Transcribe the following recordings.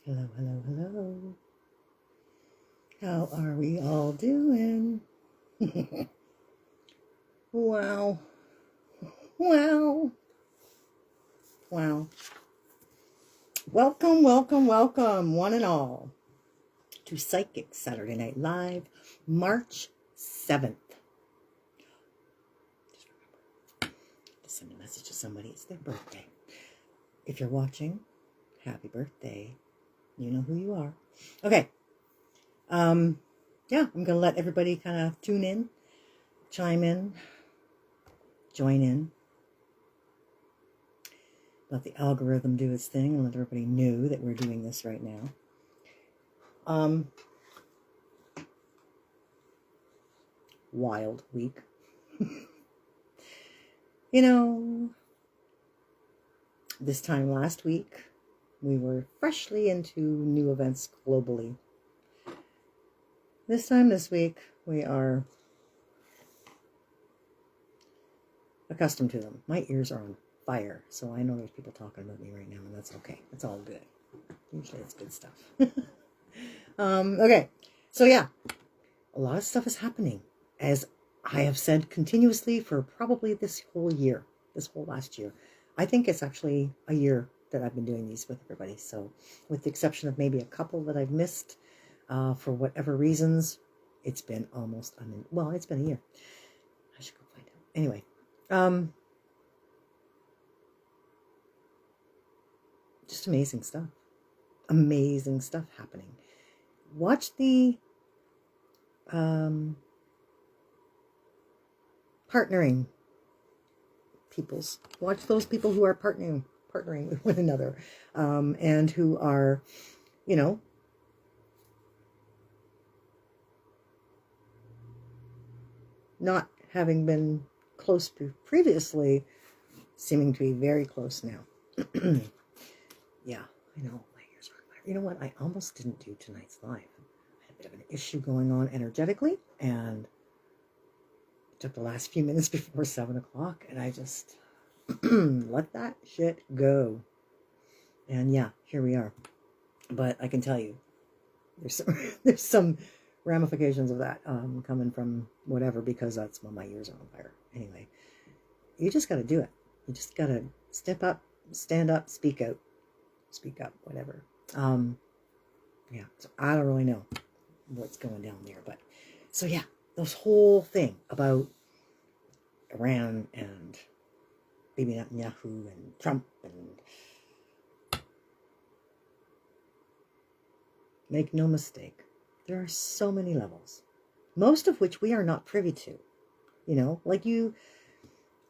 Hello, hello, hello. How are we all doing? Wow. Wow. Wow. Welcome, welcome, welcome, one and all, to Psychic Saturday Night Live, March 7th. Just remember to send a message to somebody. It's their birthday. If you're watching, happy birthday. You know who you are. Okay. Yeah, I'm going to let everybody kind of tune in, chime in, join in. Let the algorithm do its thing and let everybody know that we're doing this right now. Wild week. You know, this time last week, we were freshly into new events globally. This time this week, we are accustomed to them. My ears are on fire, so I know there's people talking about me right now, and that's okay. It's all good. Usually it's good stuff. Okay, so yeah, a lot of stuff is happening, as I have said continuously for probably this whole last year. I think it's actually a year that I've been doing these with everybody. So with the exception of maybe a couple that I've missed for whatever reasons, it's been almost, it's been a year. I should go find out. Anyway, just amazing stuff. Amazing stuff happening. Watch the partnering peoples. Watch those people who are partnering with one another, and who are, not having been close previously, seeming to be very close now. Yeah, I know. My ears are on fire. You know what? I almost didn't do tonight's live. I had a bit of an issue going on energetically, and it took the last few minutes before 7 o'clock, and I just let that shit go. And yeah, here we are. But I can tell you, there's some ramifications of that coming from whatever, because that's when my ears are on fire. Anyway, you just got to do it. You just got to step up, stand up, speak up, whatever. Yeah, so I don't really know what's going down there, but so yeah, this whole thing about Iran and Bibi Netanyahu and Trump, and make no mistake, there are so many levels, most of which we are not privy to.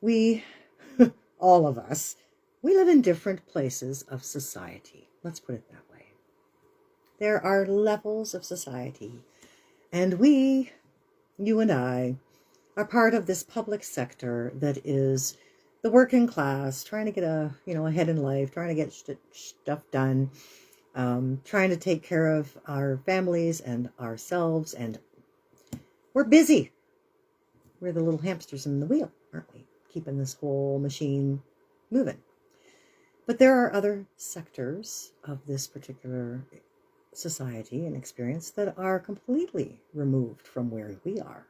We all of us, we live in different places of society. Let's put it that way. There are levels of society, and you and I, are part of this public sector that is the working class, trying to get ahead in life, trying to get stuff done, trying to take care of our families and ourselves, and we're busy. We're the little hamsters in the wheel, aren't we? Keeping this whole machine moving. But there are other sectors of this particular society and experience that are completely removed from where we are.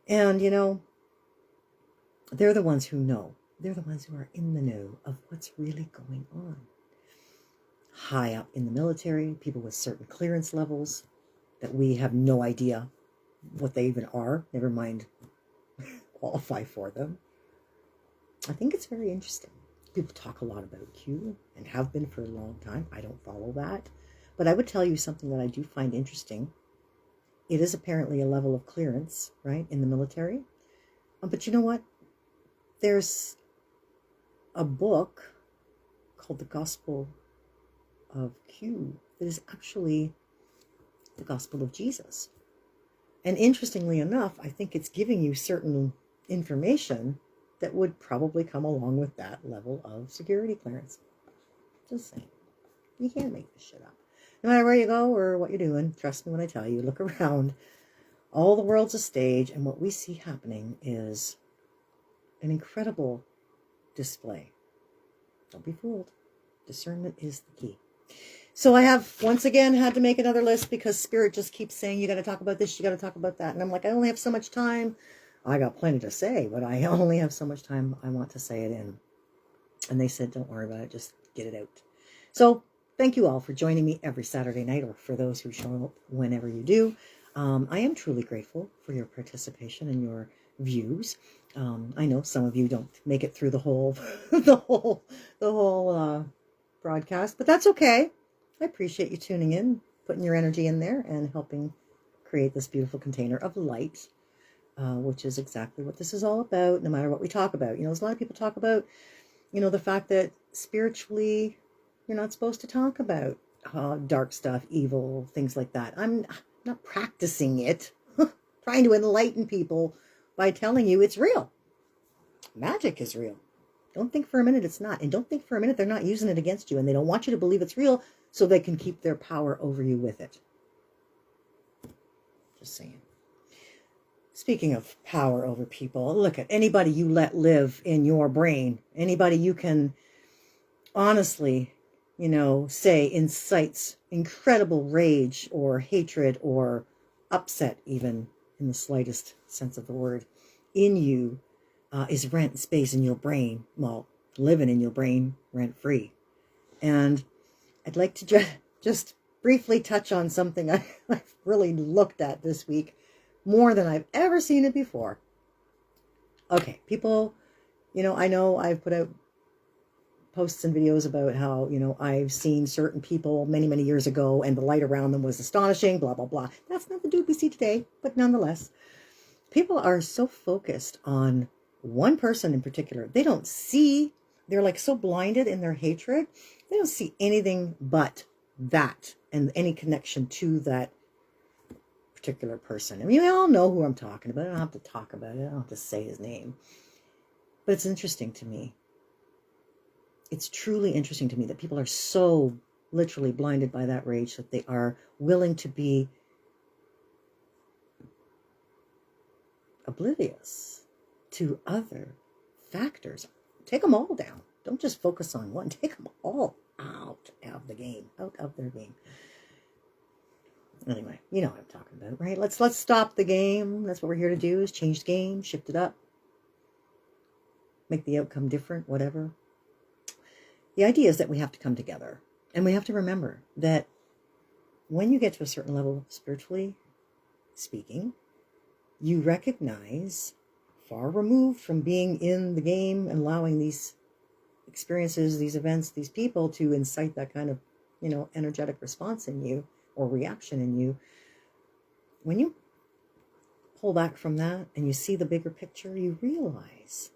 And, they're the ones who know. They're the ones who are in the know of what's really going on. High up in the military, people with certain clearance levels that we have no idea what they even are, never mind qualify for them. I think it's very interesting. People talk a lot about Q and have been for a long time. I don't follow that. But I would tell you something that I do find interesting. It is apparently a level of clearance, right, in the military. But you know what? There's a book called The Gospel of Q that is actually the Gospel of Jesus. And interestingly enough, I think it's giving you certain information that would probably come along with that level of security clearance. Just saying. You can't make this shit up. No matter where you go or what you're doing, trust me when I tell you, look around. All the world's a stage, and what we see happening is an incredible display. Don't be fooled. Discernment is the key. So I have once again had to make another list because Spirit just keeps saying, you got to talk about this, you got to talk about that. And I'm like, I only have so much time. I got plenty to say, but I only have so much time I want to say it in. And they said, don't worry about it, just get it out. So thank you all for joining me every Saturday night, or for those who show up whenever you do. I am truly grateful for your participation and your views. I know some of you don't make it through the whole broadcast, but that's okay. I appreciate you tuning in, putting your energy in there, and helping create this beautiful container of light, which is exactly what this is all about, no matter what we talk about. There's a lot of people talk about, the fact that spiritually, you're not supposed to talk about dark stuff, evil, things like that. I'm not practicing it, trying to enlighten people by telling you it's real. Magic is real. Don't think for a minute it's not. And don't think for a minute they're not using it against you, and they don't want you to believe it's real so they can keep their power over you with it. Just saying. Speaking of power over people, look at anybody you let live in your brain, anybody you can honestly, say incites incredible rage or hatred or upset, even in the slightest sense of the word, in you, is rent space in your brain. Well, living in your brain rent free. And I'd like to just briefly touch on something I've really looked at this week, more than I've ever seen it before. Okay, people, I know I've put out posts and videos about how, I've seen certain people many, many years ago and the light around them was astonishing, blah, blah, blah. That's not the dude we see today, but nonetheless, people are so focused on one person in particular. They don't see, they're like so blinded in their hatred, they don't see anything but that and any connection to that particular person. I mean, we all know who I'm talking about. I don't have to talk about it. I don't have to say his name. But it's interesting to me. It's truly interesting to me that people are so literally blinded by that rage that they are willing to be oblivious to other factors. Take them all down. Don't just focus on one. Take them all out of the game, out of their game. Anyway, you know what I'm talking about, right? Let's stop the game. That's what we're here to do, is change the game, shift it up, make the outcome different, whatever. The idea is that we have to come together, and we have to remember that when you get to a certain level, spiritually speaking, you recognize, far removed from being in the game and allowing these experiences, these events, these people to incite that kind of, energetic response in you or reaction in you. When you pull back from that and you see the bigger picture, you realize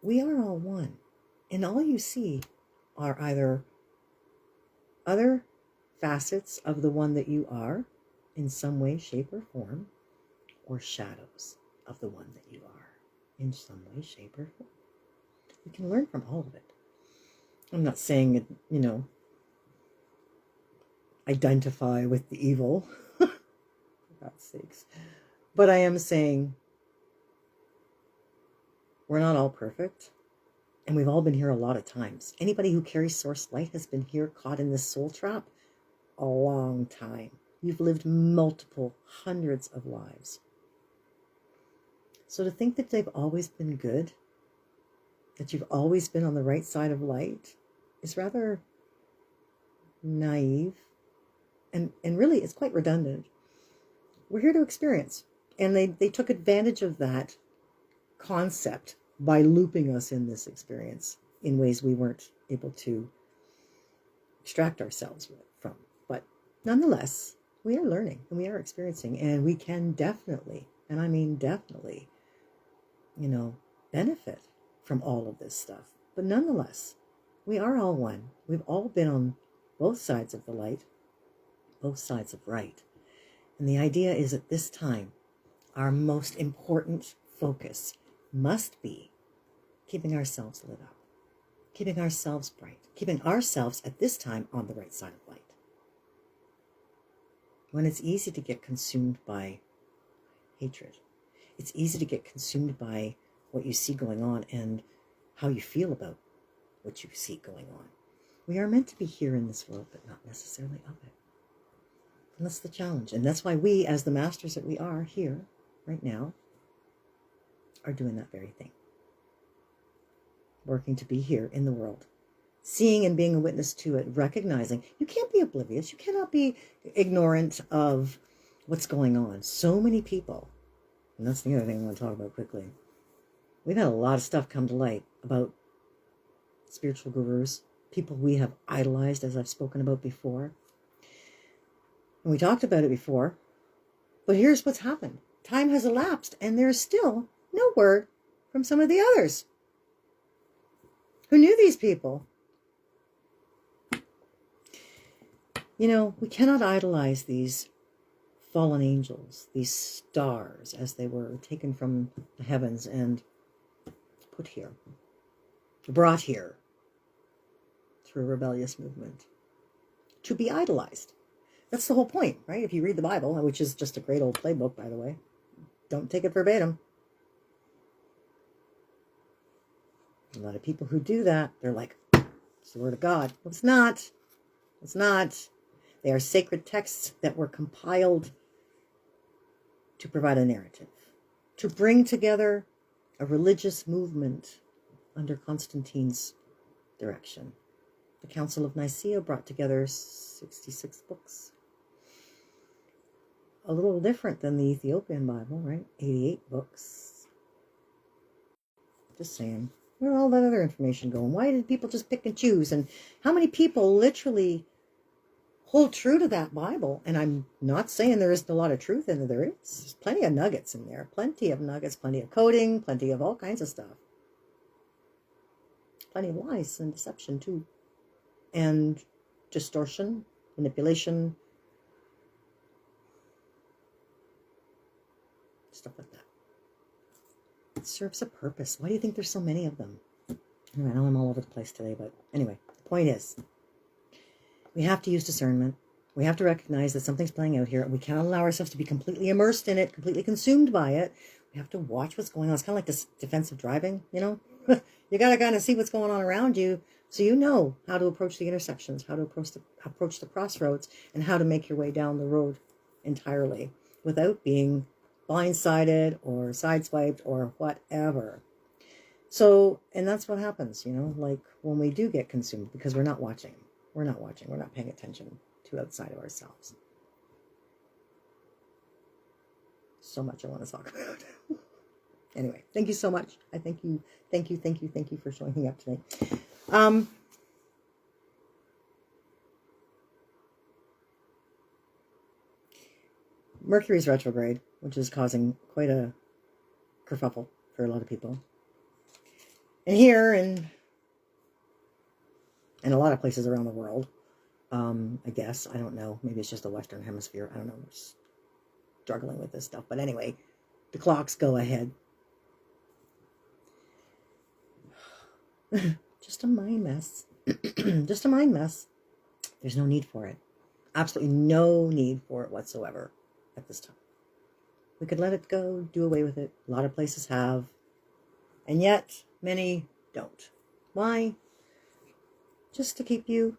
we are all one. And all you see are either other facets of the one that you are in some way, shape, or form, or shadows of the one that you are in some way, shape, or form. We can learn from all of it. I'm not saying, identify with the evil, for God's sakes. But I am saying we're not all perfect, and we've all been here a lot of times. Anybody who carries source light has been here, caught in this soul trap, a long time. You've lived multiple hundreds of lives. So to think that they've always been good, that you've always been on the right side of light, is rather naive. And really, it's quite redundant. We're here to experience. And they took advantage of that concept by looping us in this experience in ways we weren't able to extract ourselves from. But nonetheless, we are learning and we are experiencing, and we can definitely, and I mean definitely, benefit from all of this stuff. But nonetheless, we are all one. We've all been on both sides of the light, both sides of right. And the idea is at this time, our most important focus must be keeping ourselves lit up, keeping ourselves bright, keeping ourselves at this time on the right side of light. When it's easy to get consumed by hatred, it's easy to get consumed by what you see going on and how you feel about what you see going on. We are meant to be here in this world, but not necessarily of it. And that's the challenge. And that's why we, as the masters that we are here right now, are doing that very thing. Working to be here in the world. Seeing and being a witness to it, recognizing you can't be oblivious. You cannot be ignorant of what's going on. So many people, and that's the other thing I want to talk about quickly. We've had a lot of stuff come to light about spiritual gurus, people we have idolized, as I've spoken about before. And we talked about it before. But here's what's happened. Time has elapsed, and there's still no word from some of the others. Who knew these people? You know, we cannot idolize these fallen angels, these stars, as they were taken from the heavens and put here, brought here through a rebellious movement, to be idolized. That's the whole point, right? If you read the Bible, which is just a great old playbook, by the way, don't take it verbatim. A lot of people who do that, they're like, it's the word of God. Well, it's not. It's not. They are sacred texts that were compiled to provide a narrative, to bring together a religious movement under Constantine's direction. The Council of Nicaea brought together 66 books. A little different than the Ethiopian Bible, right? 88 books. Just saying. Where did all that other information go? And why did people just pick and choose? And how many people literally hold true to that Bible? And I'm not saying there isn't a lot of truth in it. There is. There's plenty of nuggets in there. Plenty of nuggets, plenty of coding, plenty of all kinds of stuff. Plenty of lies and deception too. And distortion, manipulation, stuff like that. It serves a purpose. Why do you think there's so many of them? Anyway, I know I'm all over the place today, but anyway, the point is, we have to use discernment. We have to recognize that something's playing out here. We can't allow ourselves to be completely immersed in it, completely consumed by it. We have to watch what's going on. It's kind of like this defensive driving, you know? You got to kind of see what's going on around you so you know how to approach the intersections, how to approach the crossroads, and how to make your way down the road entirely without being blindsided or sideswiped or whatever. So, and that's what happens, you know, like when we do get consumed, because we're not watching. We're not paying attention to outside of ourselves. So much I want to talk about. Anyway, thank you so much. I thank you for showing up today. Mercury's retrograde, which is causing quite a kerfuffle for a lot of people. And here and a lot of places around the world, I guess, I don't know. Maybe it's just the Western Hemisphere. I don't know. We're struggling with this stuff. But anyway, the clocks go ahead. Just a mind mess. Just a mind mess. There's no need for it. Absolutely no need for it whatsoever at this time. We could let it go, do away with it. A lot of places have. And yet, many don't. Why? Just to keep you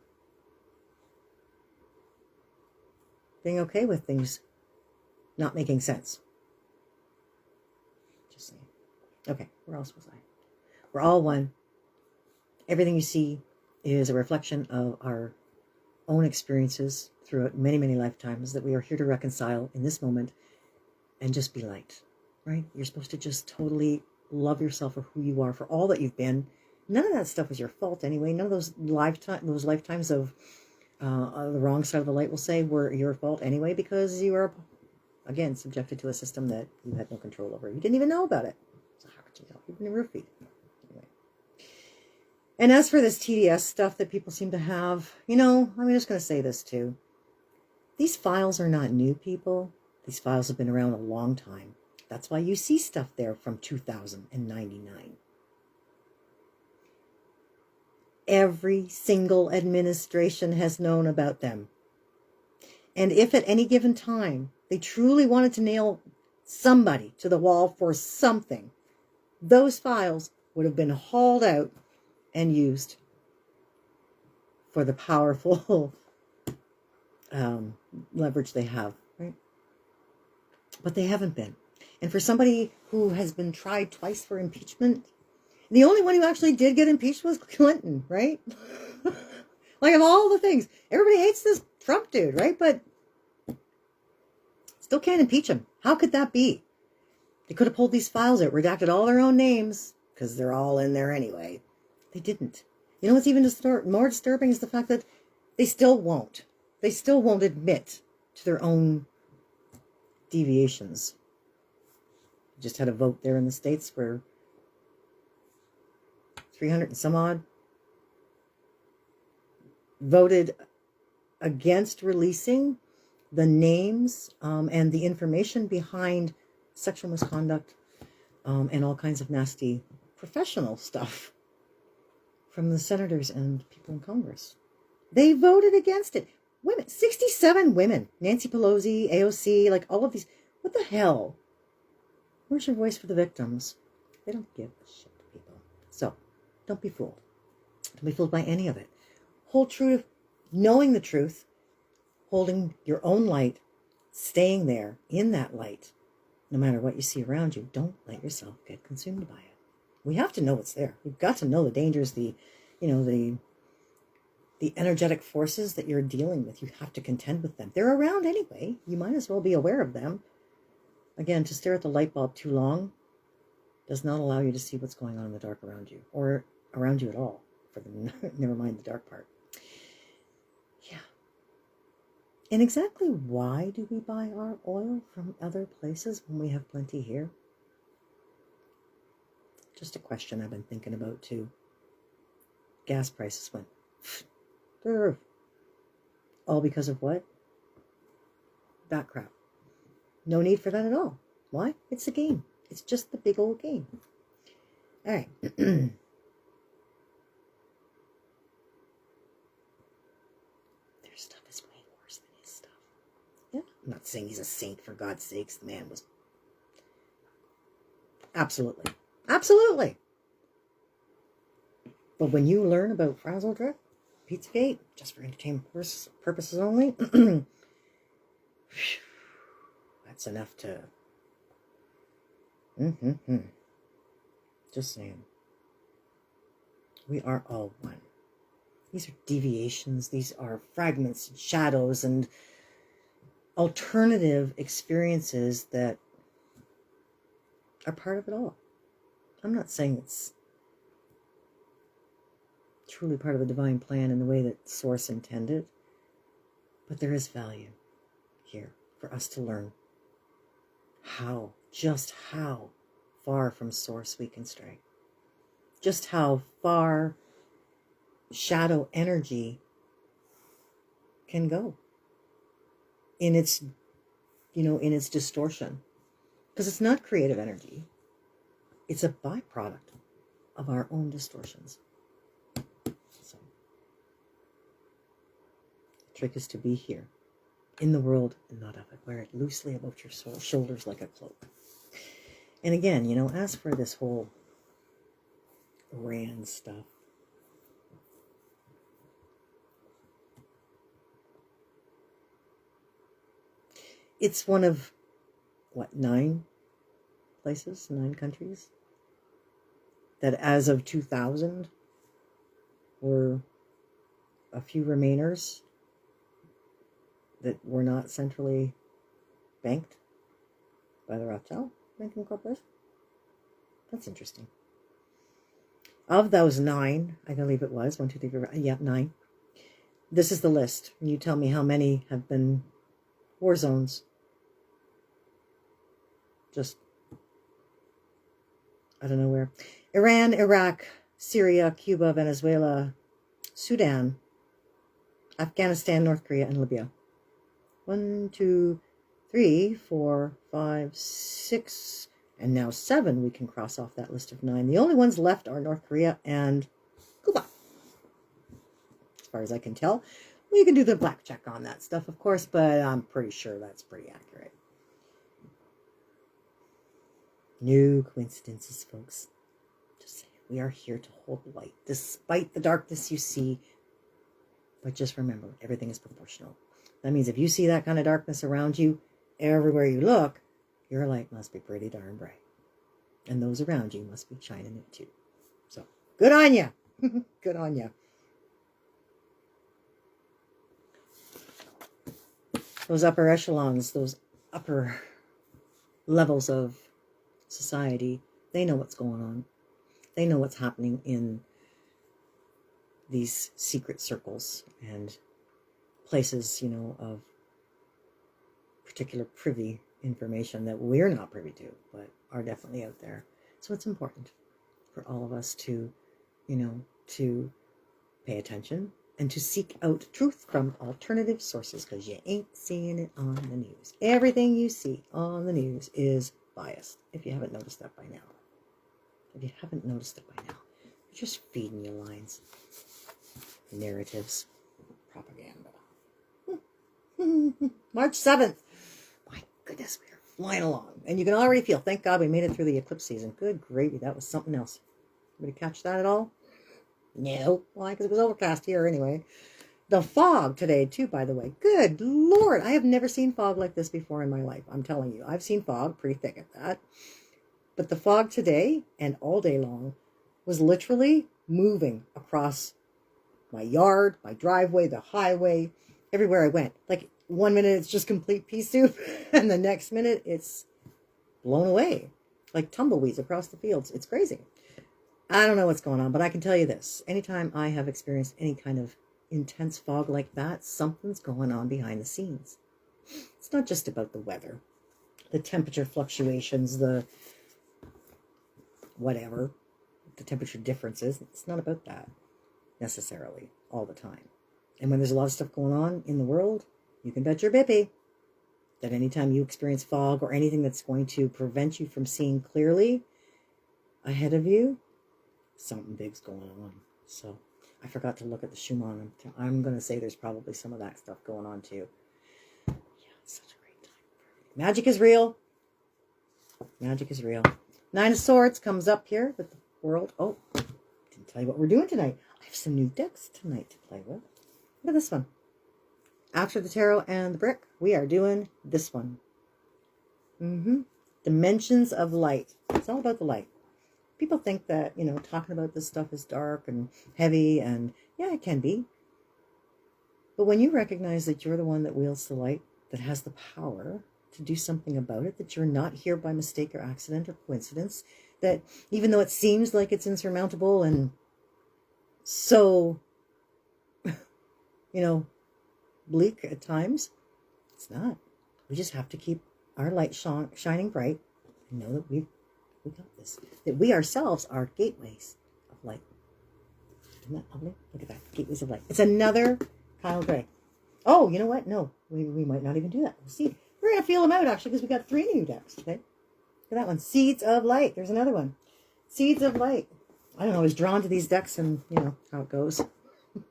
being okay with things not making sense. Just saying. Okay, where else was I? We're all one. Everything you see is a reflection of our own experiences throughout many, many lifetimes that we are here to reconcile in this moment and just be light, right? You're supposed to just totally love yourself for who you are, for all that you've been. None of that stuff is your fault anyway. None of those lifetimes of the wrong side of the light, we'll say, were your fault anyway, because you were, again, subjected to a system that you had no control over. You didn't even know about it. So how could you know? You've been roofied. Anyway. And as for this TDS stuff that people seem to have, you know, I'm just going to say this too. These files are not new, people. These files have been around a long time. That's why you see stuff there from 2099. Every single administration has known about them. And if at any given time they truly wanted to nail somebody to the wall for something, those files would have been hauled out and used for the powerful leverage they have, right? But they haven't been. And for somebody who has been tried twice for impeachment, the only one who actually did get impeached was Clinton, right? Like, of all the things, everybody hates this Trump dude, right? But still can't impeach him. How could that be? They could have pulled these files out, redacted all their own names, because they're all in there anyway. They didn't. You know what's even more disturbing is the fact that they still won't. They still won't admit to their own deviations. Just had a vote there in the States where 300 and some odd voted against releasing the names and the information behind sexual misconduct and all kinds of nasty professional stuff from the senators and people in Congress. They voted against it. Women, 67 women. Nancy Pelosi, AOC, like all of these. What the hell? Where's your voice for the victims? They don't give a shit, people. So, don't be fooled. Don't be fooled by any of it. Hold true to knowing the truth, holding your own light, staying there in that light, no matter what you see around you. Don't let yourself get consumed by it. We have to know what's there. We've got to know the dangers, the energetic forces that you're dealing with. You have to contend with them. They're around anyway. You might as well be aware of them. Again, to stare at the light bulb too long does not allow you to see what's going on in the dark around you, or around you at all. Never mind the dark part. Yeah. And exactly why do we buy our oil from other places when we have plenty here? Just a question I've been thinking about too. Gas prices went through the roof. All because of what? That crap. No need for that at all. Why? It's a game. It's just the big old game. All right. Their stuff is way worse than his stuff. Yeah. I'm not saying he's a saint, for God's sakes. The man was... Absolutely. Absolutely. But when you learn about Frazzledrift, Pizzagate, just for entertainment purposes only, that's enough to... Just saying. We are all one. These are deviations. These are fragments and shadows and alternative experiences that are part of it all. I'm not saying it's truly part of the divine plan in the way that Source intended, but there is value here for us to learn just how far from Source we can stray. Just how far shadow energy can go in its, in its distortion. Because it's not creative energy. It's a byproduct of our own distortions. So, the trick is to be here, in the world and not of it. Wear it loosely about your shoulders like a cloak. And again, as for this whole Iran stuff, it's one of, 9 places, 9 countries that as of 2000 were a few remainers that were not centrally banked by the Rothschild Banking Corporation. That's interesting. Of those 9, I believe it was 1, 2, 3, 4, 9. This is the list. You tell me how many have been war zones. Just, I don't know where. Iran, Iraq, Syria, Cuba, Venezuela, Sudan, Afghanistan, North Korea, and Libya. 1, 2, 3, 4, 5, 6, and now 7 we can cross off that list of 9. The only ones left are North Korea and Cuba. As far as I can tell. We can do the black check on that stuff, of course, but I'm pretty sure that's pretty accurate. No coincidences, folks. Just saying, we are here to hold light. Despite the darkness you see, But just remember, everything is proportional. That means if you see that kind of darkness around you, everywhere you look, your light must be pretty darn bright. And those around you must be shining it too. So, good on you. Good on you. Those upper echelons, those upper levels of society, they know what's going on. They know what's happening in these secret circles and places, of particular privy information that we're not privy to, but are definitely out there. So it's important for all of us to, to pay attention and to seek out truth from alternative sources, because you ain't seeing it on the news. Everything you see on the news is biased, if you haven't noticed that by now. If you haven't noticed it by now, you're just feeding you lines, narratives, propaganda. March 7th. My goodness, we are flying along. And you can already feel, thank God we made it through the eclipse season. Good gravy, that was something else. Anybody catch that at all? No. Why? Because it was overcast here anyway. The fog today, too, by the way. Good Lord. I have never seen fog like this before in my life. I'm telling you. I've seen fog, pretty thick at that. But the fog today and all day long was literally moving across my yard, my driveway, the highway, everywhere I went. Like 1 minute it's just complete pea soup, and the next minute it's blown away like tumbleweeds across the fields. It's crazy. I don't know what's going on, but I can tell you this. Anytime I have experienced any kind of intense fog like that, something's going on behind the scenes. It's not just about the weather, the temperature fluctuations, the whatever, the temperature differences. It's not about that necessarily all the time. And when there's a lot of stuff going on in the world, you can bet your bippy that anytime you experience fog or anything that's going to prevent you from seeing clearly ahead of you, something big's going on. So I forgot to look at the Schumann. I'm going to say there's probably some of that stuff going on too. Yeah, it's such a great time. Magic is real. Magic is real. 9 of Swords comes up here with the world. Oh, didn't tell you what we're doing tonight. I have some new decks tonight to play with. Look at this one. After the tarot and the brick, we are doing this one. Dimensions of light. It's all about the light. People think that, talking about this stuff is dark and heavy, and yeah, it can be. But when you recognize that you're the one that wields the light, that has the power to do something about it, that you're not here by mistake or accident or coincidence, that even though it seems like it's insurmountable and so, bleak at times, it's not. We just have to keep our light shining bright and know that we got this. That we ourselves are gateways of light. Isn't that lovely? Look at that. Gateways of light. It's another Kyle Gray. Oh, you know what? No, we might not even do that. We'll see. We're going to feel them out, actually, because we got 3 new decks today. Look at that one. Seeds of Light. There's another one. Seeds of Light. I don't know. I was drawn to these decks, and how it goes. You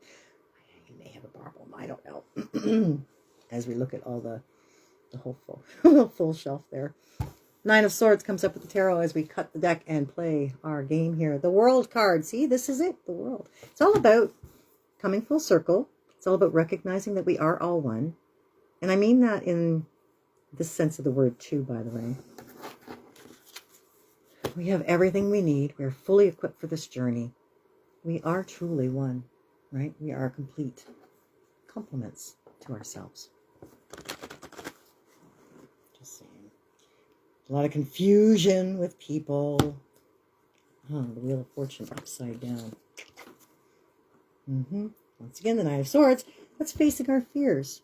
may have a problem. I don't know. As we look at all the whole full shelf there. 9 of Swords comes up with the tarot as we cut the deck and play our game here. The World card. See, this is it. The World. It's all about coming full circle. It's all about recognizing that we are all one. And I mean that in this sense of the word too, by the way. We have everything we need. We are fully equipped for this journey. We are truly one, right? We are complete complements to ourselves. Just saying. A lot of confusion with people. Oh, the Wheel of Fortune upside down. Once again, the Knight of Swords. That's facing our fears.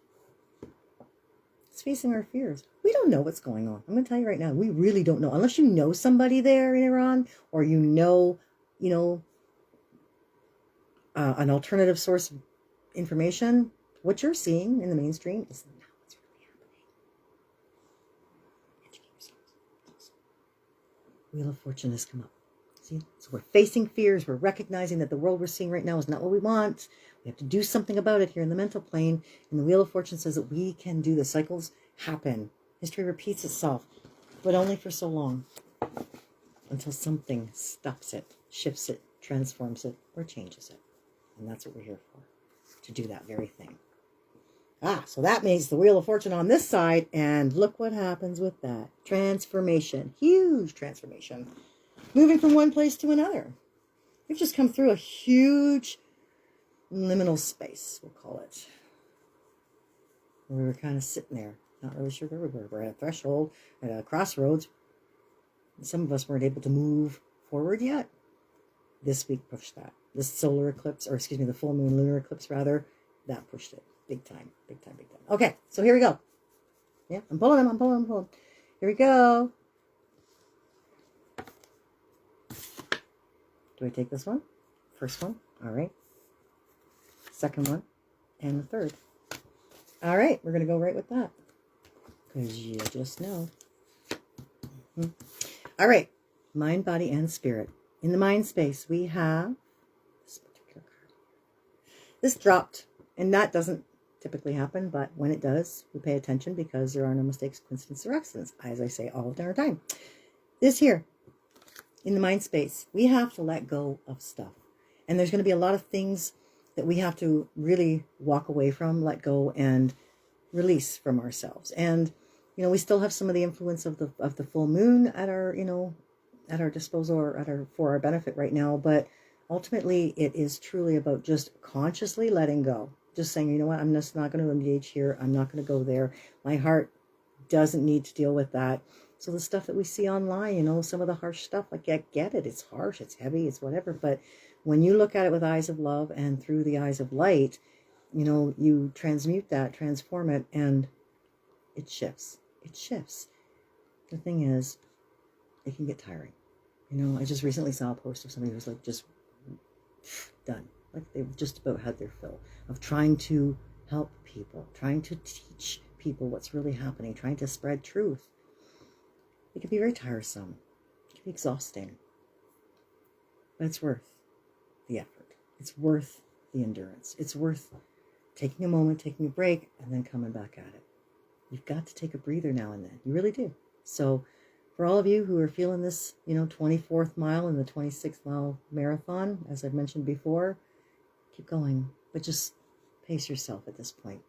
It's facing our fears. We don't know what's going on. I'm going to tell you right now, we really don't know. Unless you know somebody there in Iran, or an alternative source of information, what you're seeing in the mainstream is not what's really happening. Educate yourselves. Wheel of Fortune has come up. See? So we're facing fears. We're recognizing that the world we're seeing right now is not what we want. We have to do something about it here in the mental plane. And the Wheel of Fortune says that we can do the cycles happen. History repeats itself, but only for so long. Until something stops it, shifts it, transforms it, or changes it. And that's what we're here for. to do that very thing. So that means the Wheel of Fortune on this side, and look what happens with that. Transformation. Huge transformation. Moving from one place to another. We've just come through a huge liminal space, we'll call it. We were kind of sitting there, not really sure where we were. We're at a threshold, at a crossroads. Some of us weren't able to move forward yet. This week pushed that. This solar eclipse, or excuse me, the full moon lunar eclipse rather, that pushed it. Big time, big time, big time. Okay, so here we go. Yeah, I'm pulling them. Here we go. Do I take this one? First one. All right. Second one. And the third. All right, we're going to go right with that. Because you just know. All right. Mind, body, and spirit. In the mind space, we have this particular card. This dropped, and that doesn't typically happen, but when it does, we pay attention because there are no mistakes, coincidences, or accidents, as I say all the time. This here, in the mind space, we have to let go of stuff. And there's going to be a lot of things that we have to really walk away from, let go, and release from ourselves. And, you know, we still have some of the influence of the full moon at our, you know, at our disposal or for our benefit right now. But ultimately, it is truly about just consciously letting go. Just saying, you know what, I'm just not going to engage here. I'm not going to go there. My heart doesn't need to deal with that. So the stuff that we see online, you know, some of the harsh stuff, like, I get it. It's harsh, it's heavy, it's whatever. But when you look at it with eyes of love and through the eyes of light, you know, you transmute that, transform it, and it shifts. It shifts. The thing is, it can get tiring. You know, I just recently saw a post of somebody who was like just done. Like they've just about had their fill of trying to help people, trying to teach people what's really happening, trying to spread truth. It can be very tiresome. It can be exhausting. But it's worth the effort. It's worth the endurance. It's worth taking a moment, taking a break, and then coming back at it. You've got to take a breather now and then. You really do. So for all of you who are feeling this, you know, 24th mile and the 26th mile marathon, as I've mentioned before, keep going. But just pace yourself at this point,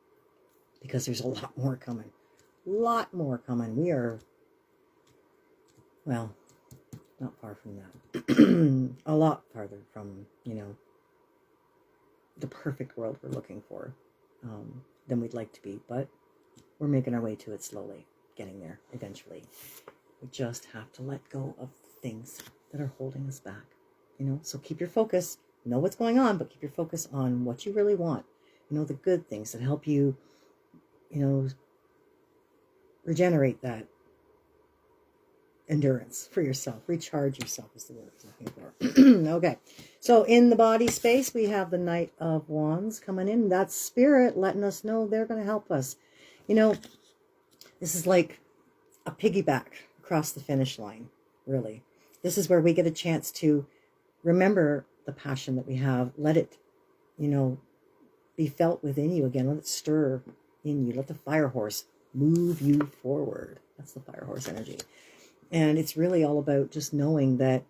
because there's a lot more coming. A lot more coming. We are, well, not far from that. A lot farther from, you know, the perfect world we're looking for than we'd like to be. But we're making our way to it slowly, getting there eventually. We just have to let go of things that are holding us back, you know. So keep your focus. Know what's going on, but keep your focus on what you really want. You know, the good things that help you, you know, regenerate that endurance for yourself. Recharge yourself is the word I'm looking for. Okay. So in the body space, we have the Knight of Wands coming in. That's spirit letting us know they're going to help us. You know, this is like a piggyback across the finish line, really. This is where we get a chance to remember the passion that we have. Let it, you know, be felt within you again. Let it stir in you. Let the fire horse move you forward. That's the fire horse energy. And it's really all about just knowing that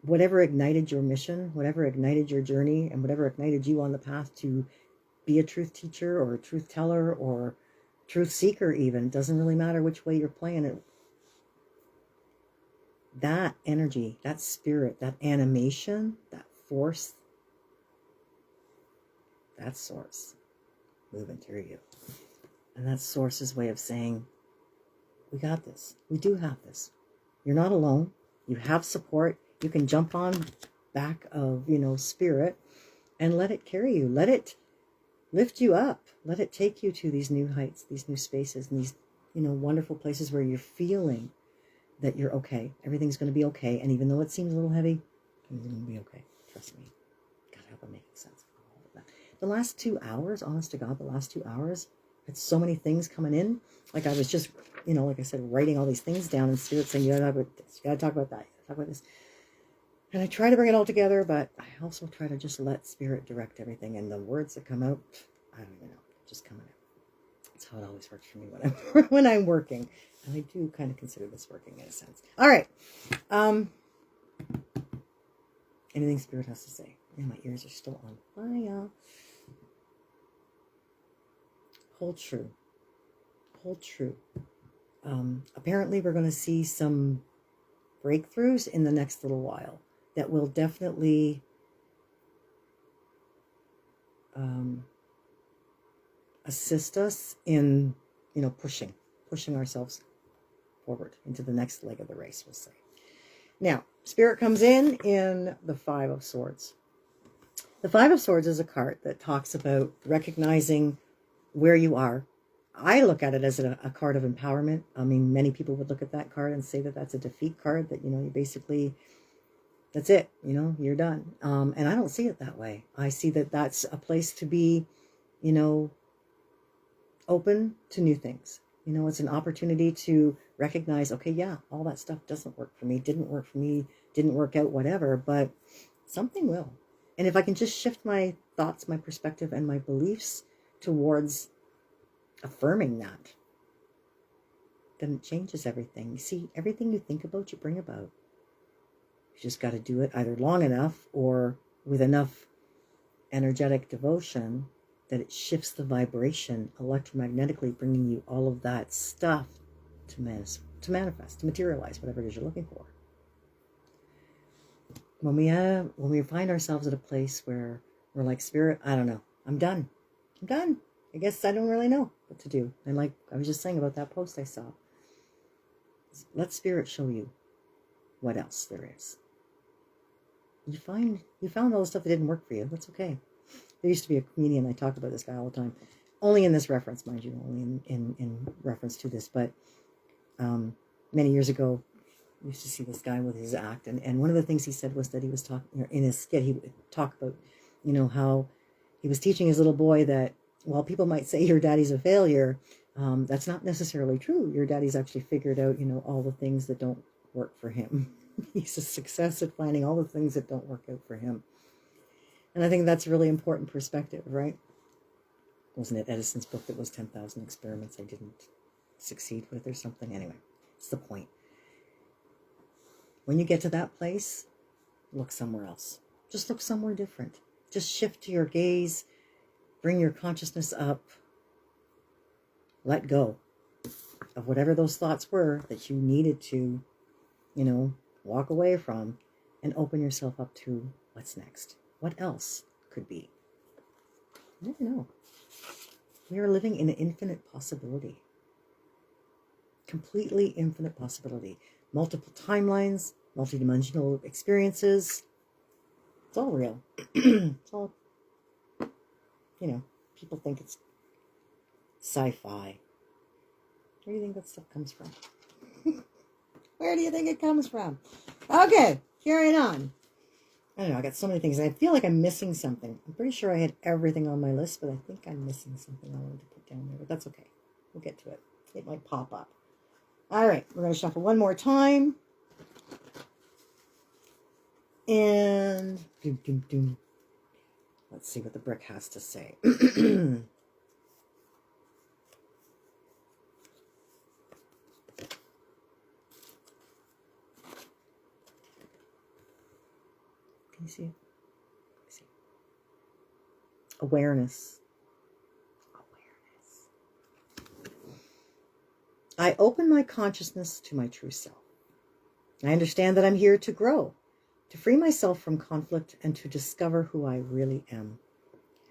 whatever ignited your mission, whatever ignited your journey, and whatever ignited you on the path to be a truth teacher or a truth teller or truth seeker even, it doesn't really matter which way you're playing it. That energy, that spirit, that animation, that force, that source moving through you. And that's source's way of saying, we got this. We do have this. You're not alone. You have support. You can jump on back of, you know, spirit and let it carry you. Let it lift you up. Let it take you to these new heights, these new spaces, and these, you know, wonderful places where you're feeling that you're okay. Everything's going to be okay. And even though it seems a little heavy, everything's going to be okay. Trust me. God help it making sense. The last 2 hours, honest to God, the last 2 hours, had so many things coming in. Like I was just, you know, like I said, writing all these things down and spirit saying, you gotta talk about this, you gotta talk about that, you gotta talk about this. And I try to bring it all together, but I also try to just let spirit direct everything. And the words that come out, I don't even know, just coming out. That's how it always works for me when I'm working. And I do kind of consider this working in a sense. All right. Anything spirit has to say. And my ears are still on fire. Hold true. Hold true. Apparently, we're going to see some breakthroughs in the next little while that will definitely assist us in, pushing ourselves forward into the next leg of the race, we'll say. Now, Spirit comes in the Five of Swords. The Five of Swords is a card that talks about recognizing where you are. I look at it as a card of empowerment. I mean, many people would look at that card and say that that's a defeat card, that, you basically, that's it, you're done. And I don't see it that way. I see that that's a place to be, open to new things. It's an opportunity to recognize, okay, yeah, all that stuff doesn't work for me, didn't work for me, didn't work out, whatever, but something will. And if I can just shift my thoughts, my perspective, and my beliefs towards affirming that, then it changes everything. You see, everything you think about, you bring about. You just got to do it either long enough or with enough energetic devotion that it shifts the vibration electromagnetically, bringing you all of that stuff to manifest, to materialize whatever it is you're looking for. When we find ourselves at a place where we're like, Spirit, I don't know, I'm done. I guess I don't really know what to do. And like I was just saying about that post I saw, let Spirit show you what else there is. You found all the stuff that didn't work for you. That's okay. There used to be a comedian, I talk about this guy all the time, only in this reference, mind you, only in reference to this, but many years ago, I used to see this guy with his act, and one of the things he said was that he was talking, in his skit, he would talk about, how he was teaching his little boy that while people might say your daddy's a failure, that's not necessarily true. Your daddy's actually figured out, all the things that don't work for him. He's a success at finding all the things that don't work out for him. And I think that's a really important perspective, right? Wasn't it Edison's book that was 10,000 experiments I didn't succeed with or something? Anyway, it's the point. When you get to that place, look somewhere else. Just look somewhere different. Just shift your gaze, bring your consciousness up, let go of whatever those thoughts were that you needed to, walk away from, and open yourself up to what's next. What else could be? You never know. We are living in an infinite possibility. Completely infinite possibility. Multiple timelines, multidimensional experiences. It's all real. It's all, people think it's sci-fi. Where do you think that stuff comes from? Where do you think it comes from? Okay, carrying on. I don't know, I got so many things. I feel like I'm missing something. I'm pretty sure I had everything on my list, but I think I'm missing something I wanted to put down there. But that's okay. We'll get to it. It might pop up. All right, we're going to shuffle one more time. And let's see what the brick has to say. Can you see it? See. Awareness. I open my consciousness to my true self. I understand that I'm here to grow, to free myself from conflict, and to discover who I really am.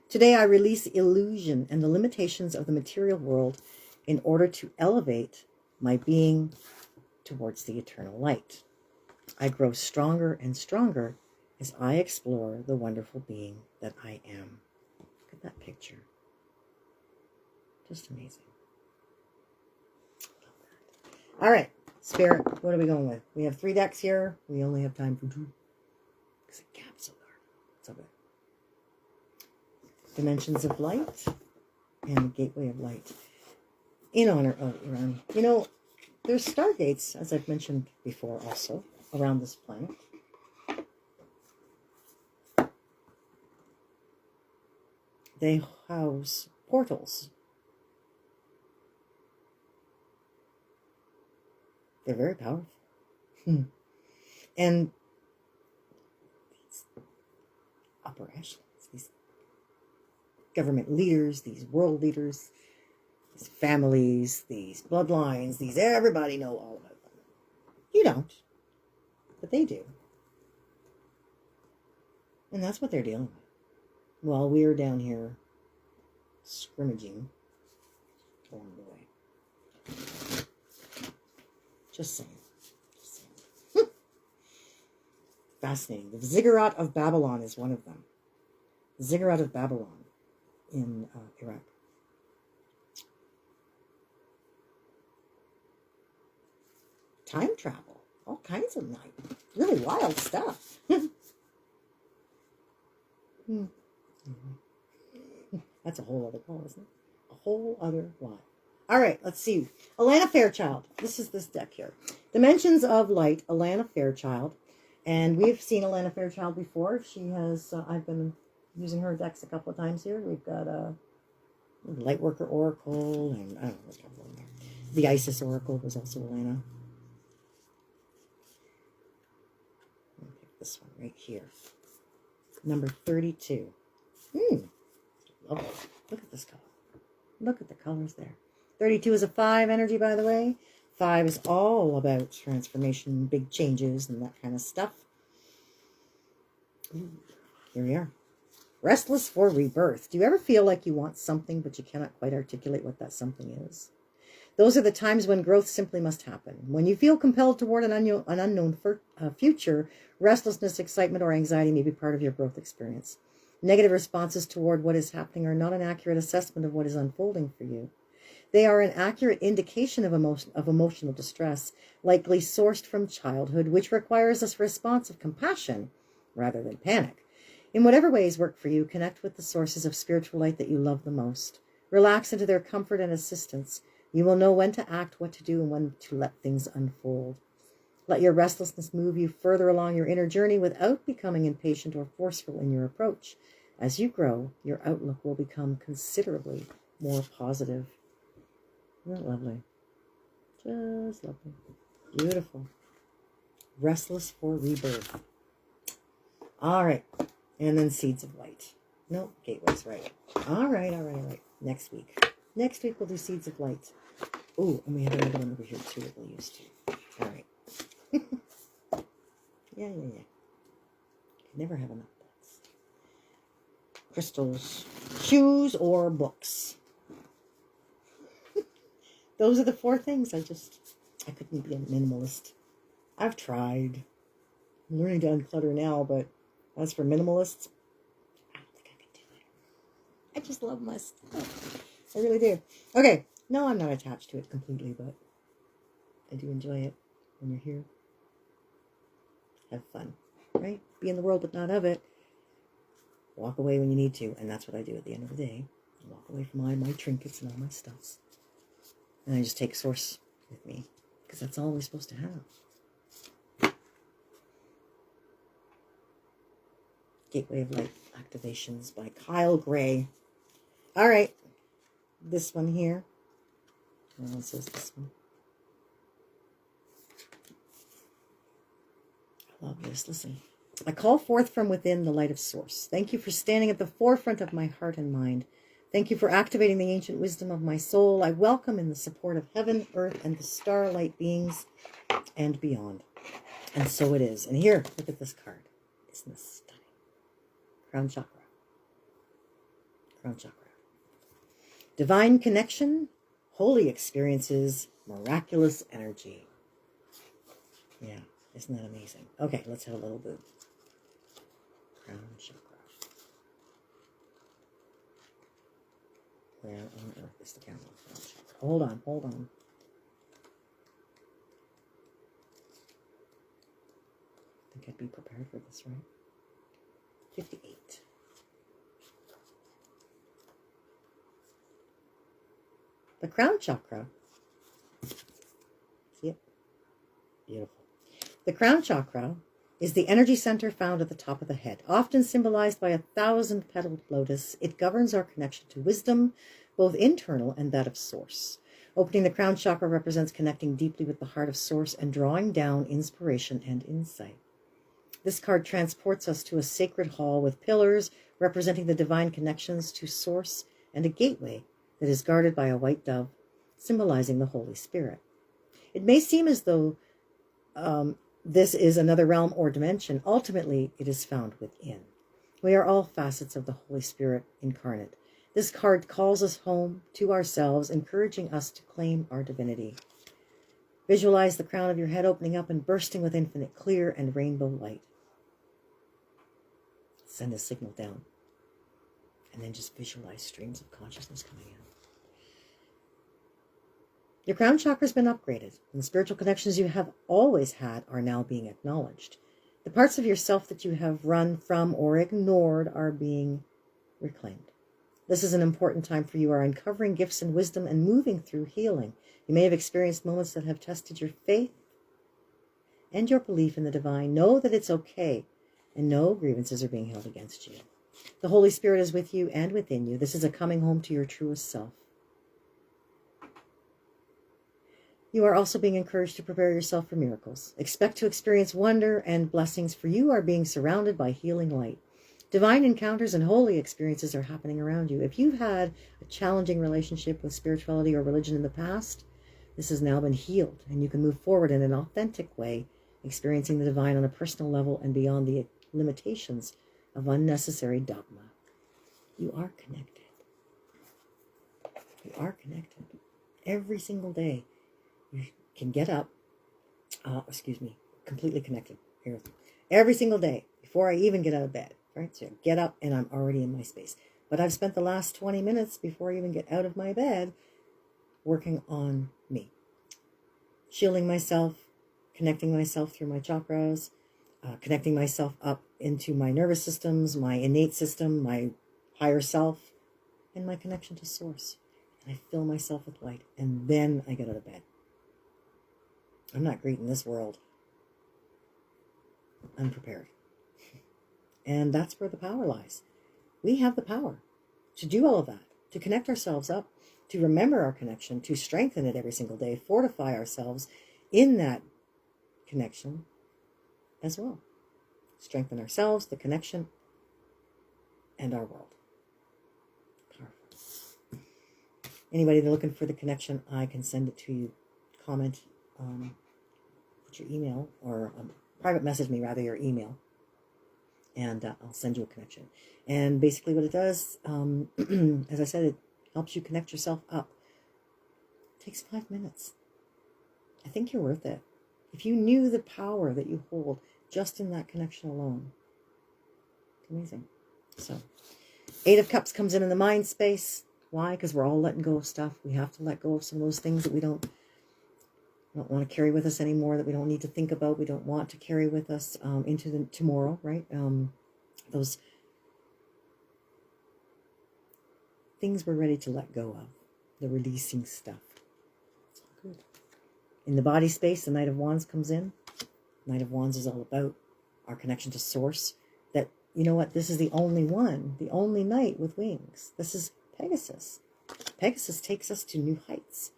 Today, I release illusion and the limitations of the material world in order to elevate my being towards the eternal light. I grow stronger and stronger as I explore the wonderful being that I am. Look at that picture. Just amazing. All right, Spirit, what are we going with? We have 3 decks here. We only have time for 2. Because the gap's so dark. It's okay. Dimensions of Light and the Gateway of Light. In honor of Iran. There's stargates, as I've mentioned before also, around this planet. They house portals. They're very powerful. And upper echelons, these government leaders, these world leaders, these families, these bloodlines, these everybody know all about them. You don't, but they do. And that's what they're dealing with. While we're down here scrimmaging along the way. Just saying. Just saying. Fascinating. The Ziggurat of Babylon is one of them. The Ziggurat of Babylon in Iraq. Time travel. All kinds of really wild stuff. That's a whole other call, isn't it? A whole other lie. All right, let's see. Alana Fairchild. This is this deck here. Dimensions of Light, Alana Fairchild. And we've seen Alana Fairchild before. She has, I've been using her decks a couple of times here. We've got a Lightworker Oracle, and I don't know what's going on there. The Isis Oracle was also Alana. I'll pick this one right here. Number 32. Lovely. Look at this color. Look at the colors there. 32 is a 5 energy, by the way. 5 is all about transformation, big changes, and that kind of stuff. Ooh, here we are. Restless for rebirth. Do you ever feel like you want something, but you cannot quite articulate what that something is? Those are the times when growth simply must happen. When you feel compelled toward an unknown future, restlessness, excitement, or anxiety may be part of your growth experience. Negative responses toward what is happening are not an accurate assessment of what is unfolding for you. They are an accurate indication of emotional distress, likely sourced from childhood, which requires a response of compassion rather than panic. In whatever ways work for you, connect with the sources of spiritual light that you love the most. Relax into their comfort and assistance. You will know when to act, what to do, and when to let things unfold. Let your restlessness move you further along your inner journey without becoming impatient or forceful in your approach. As you grow, your outlook will become considerably more positive. Isn't that lovely? Just lovely. Beautiful. Restless for rebirth. All right. And then Seeds of Light. No, Gateways, right. All right. Next week. Next week we'll do Seeds of Light. Oh, and we have another one over here too that we'll use too. All right. Yeah. Never have enough books. Crystals, shoes, or books. Those are the 4 things. I couldn't be a minimalist. I've tried. I'm learning to unclutter now, but as for minimalists, I don't think I could do it. I just love my stuff. I really do. Okay. No, I'm not attached to it completely, but I do enjoy it when you're here. Have fun, right? Be in the world, but not of it. Walk away when you need to, and that's what I do at the end of the day. I walk away from all my trinkets and all my stuffs. And I just take Source with me, because that's all we're supposed to have. Gateway of Light Activations by Kyle Gray. All right. This one here. It says this one. I love this. Listen. I call forth from within the light of Source. Thank you for standing at the forefront of my heart and mind. Thank you for activating the ancient wisdom of my soul. I welcome in the support of heaven, earth, and the starlight beings and beyond. And so it is. And here, look at this card. Isn't this stunning? Crown Chakra. Crown Chakra. Divine connection, holy experiences, miraculous energy. Yeah, isn't that amazing? Okay, let's have a little bit. Crown Chakra. Where on earth is the camera? Crown Chakra. Hold on. I think I'd be prepared for this, right? 58. The Crown Chakra. See it? Beautiful. The Crown Chakra is the energy center found at the top of the head. Often symbolized by a 1,000-petaled lotus, it governs our connection to wisdom, both internal and that of Source. Opening the Crown Chakra represents connecting deeply with the heart of Source and drawing down inspiration and insight. This card transports us to a sacred hall with pillars representing the divine connections to Source and a gateway that is guarded by a white dove, symbolizing the Holy Spirit. It may seem as though this is another realm or dimension. Ultimately, it is found within. We are all facets of the Holy Spirit incarnate. This card calls us home to ourselves, encouraging us to claim our divinity. Visualize the crown of your head opening up and bursting with infinite clear and rainbow light. Send a signal down. And then just visualize streams of consciousness coming in. Your crown chakra has been upgraded, and the spiritual connections you have always had are now being acknowledged. The parts of yourself that you have run from or ignored are being reclaimed. This is an important time for you are uncovering gifts and wisdom and moving through healing. You may have experienced moments that have tested your faith and your belief in the divine. Know that it's okay, and no grievances are being held against you. The Holy Spirit is with you and within you. This is a coming home to your truest self. You are also being encouraged to prepare yourself for miracles. Expect to experience wonder and blessings, for you are being surrounded by healing light. Divine encounters and holy experiences are happening around you. If you've had a challenging relationship with spirituality or religion in the past, this has now been healed, and you can move forward in an authentic way, experiencing the divine on a personal level and beyond the limitations of unnecessary dogma. You are connected. You are connected. Every single day, you can get up, completely connected. Here. Every single day, before I even get out of bed, right? So I get up and I'm already in my space. But I've spent the last 20 minutes before I even get out of my bed working on me. Shielding myself, connecting myself through my chakras, connecting myself up into my nervous systems, my innate system, my higher self, and my connection to Source. And I fill myself with light, and then I get out of bed. I'm not greeting this world unprepared. And that's where the power lies. We have the power to do all of that, to connect ourselves up, to remember our connection, to strengthen it every single day, fortify ourselves in that connection as well. Strengthen ourselves, the connection, and our world. Powerful. Anybody that's looking for the connection, I can send it to you. Comment, put your email, or private message me, rather, your email. And I'll send you a connection. And basically what it does, as I said, it helps you connect yourself up. It takes 5 minutes. I think you're worth it. If you knew the power that you hold just in that connection alone, it's amazing. So, 8 of Cups comes in the mind space. Why? Because we're all letting go of stuff. We have to let go of some of those things that we don't want to carry with us anymore, that we don't need to think about, we don't want to carry with us into the tomorrow, right? Those things we're ready to let go of, the releasing stuff. It's all good. In the body space, the Knight of Wands comes in. Knight of Wands is all about our connection to Source. That, you know what, this is the only one, the only knight with wings. This is Pegasus. Pegasus takes us to new heights.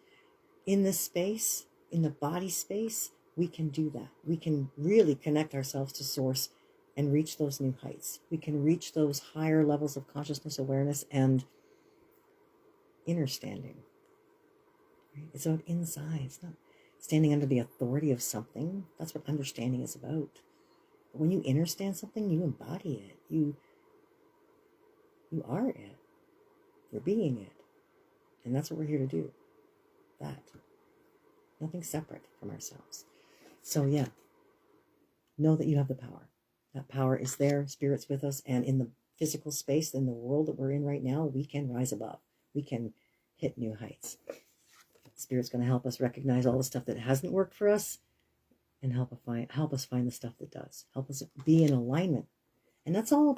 In this space, in the body space, we can do that. We can really connect ourselves to Source and reach those new heights. We can reach those higher levels of consciousness, awareness, and inner standing. Right? It's about inside. It's not standing under the authority of something. That's what understanding is about. But when you understand something, you embody it. You are it. You're being it. And that's what we're here to do. That. Nothing separate from ourselves. So yeah, know that you have the power. That power is there. Spirit's with us. And in the physical space, in the world that we're in right now, we can rise above. We can hit new heights. Spirit's going to help us recognize all the stuff that hasn't worked for us and help us find the stuff that does. Help us be in alignment. And that's all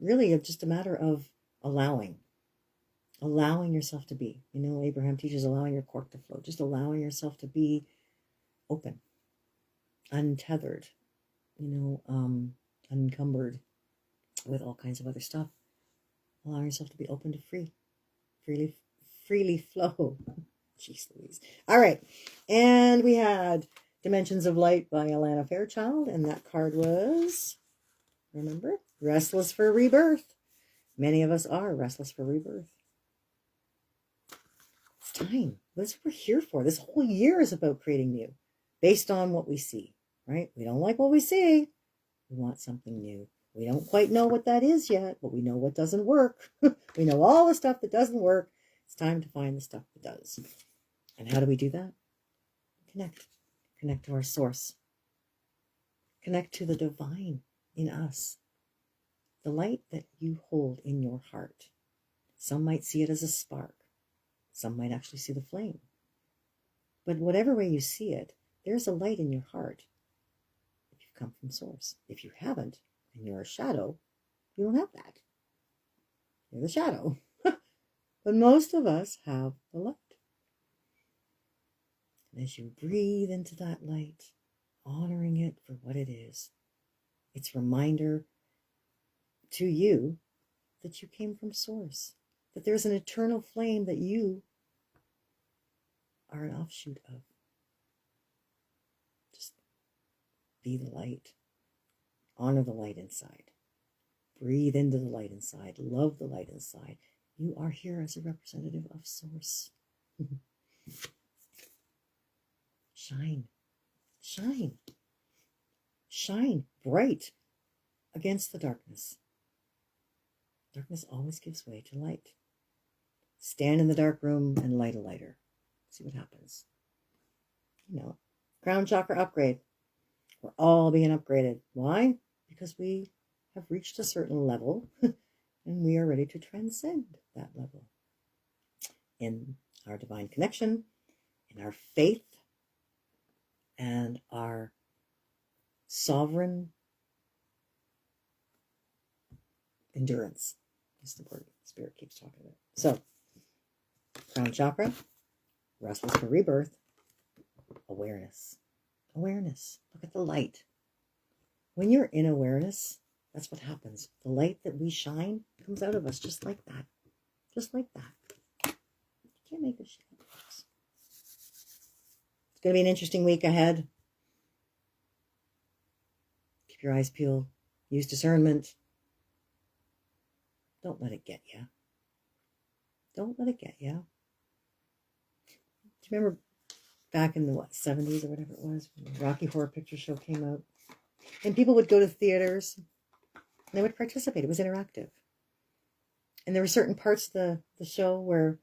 really just a matter of allowing yourself to be. You know, Abraham teaches allowing your cork to flow. Just allowing yourself to be open, untethered, unencumbered with all kinds of other stuff. Allowing yourself to be open to freely flow. Jeez Louise. All right. And we had Dimensions of Light by Alana Fairchild, and that card was Remember? Restless for rebirth. Many of us are restless for rebirth. It's time. That's what we're here for. This whole year is about creating new, based on what we see, right? We don't like what we see. We want something new. We don't quite know what that is yet, but we know what doesn't work. We know all the stuff that doesn't work. It's time to find the stuff that does. And how do we do that? Connect. Connect to our source. Connect to the divine in us. The light that you hold in your heart. Some might see it as a spark. Some might actually see the flame. But whatever way you see it, there's a light in your heart if you've come from source. If you haven't, and you're a shadow, you don't have that. You're the shadow. But most of us have the light. And as you breathe into that light, honoring it for what it is, it's a reminder to you that you came from source, that there's an eternal flame that you are an offshoot of. Just be the light. Honor the light inside. Breathe into the light inside. Love the light inside. You are here as a representative of source. Shine. Shine. Shine bright against the darkness. Darkness always gives way to light. Stand in the dark room and light a lighter. See what happens. You know, crown chakra upgrade. We're all being upgraded. Why? Because we have reached a certain level and we are ready to transcend that level in our divine connection, in our faith, and our sovereign endurance. That's the word Spirit keeps talking about. So, crown chakra, restless for rebirth, awareness. Awareness. Look at the light. When you're in awareness, that's what happens. The light that we shine comes out of us just like that. Just like that. You can't make this shit up. It's going to be an interesting week ahead. Keep your eyes peeled. Use discernment. Don't let it get you. Don't let it get you. Do you remember back in the 70s or whatever it was, when the Rocky Horror Picture Show came out? And people would go to theaters and they would participate. It was interactive. And there were certain parts of the show where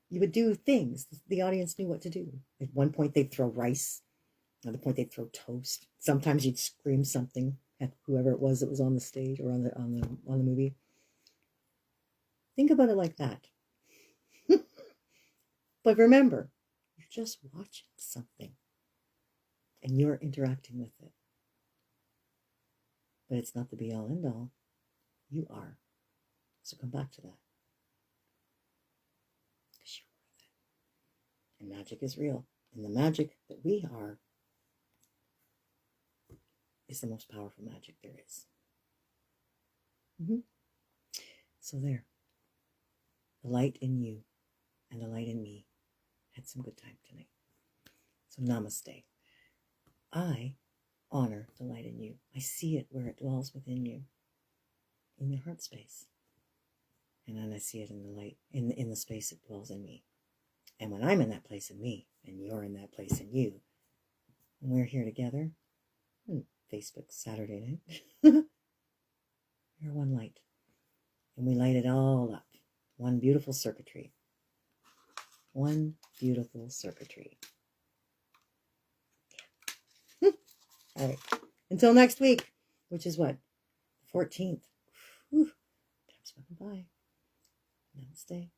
you would do things. The audience knew what to do. At one point they'd throw rice. Another point they'd throw toast. Sometimes you'd scream something at whoever it was that was on the stage or on the movie. Think about it like that. But remember, you're just watching something and you're interacting with it. But it's not the be all end all. You are. So come back to that. Because you're worth it. And magic is real. And the magic that we are is the most powerful magic there is. So there. The light in you and the light in me had some good time tonight. So namaste. I honor the light in you. I see it where it dwells within you, in your heart space. And then I see it in the light, in the space it dwells in me. And when I'm in that place in me, and you're in that place in you, and we're here together, Facebook Saturday night, we're one light. And we light it all up. One beautiful circuitry. One beautiful circuitry. All right. Until next week, which is what? The 14th. Whew. Time's fucking by. Namaste.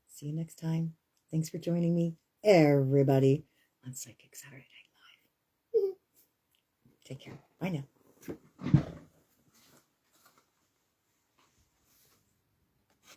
See you next time. Thanks for joining me, everybody, on Psychic Saturday Night Live. Take care. Bye now.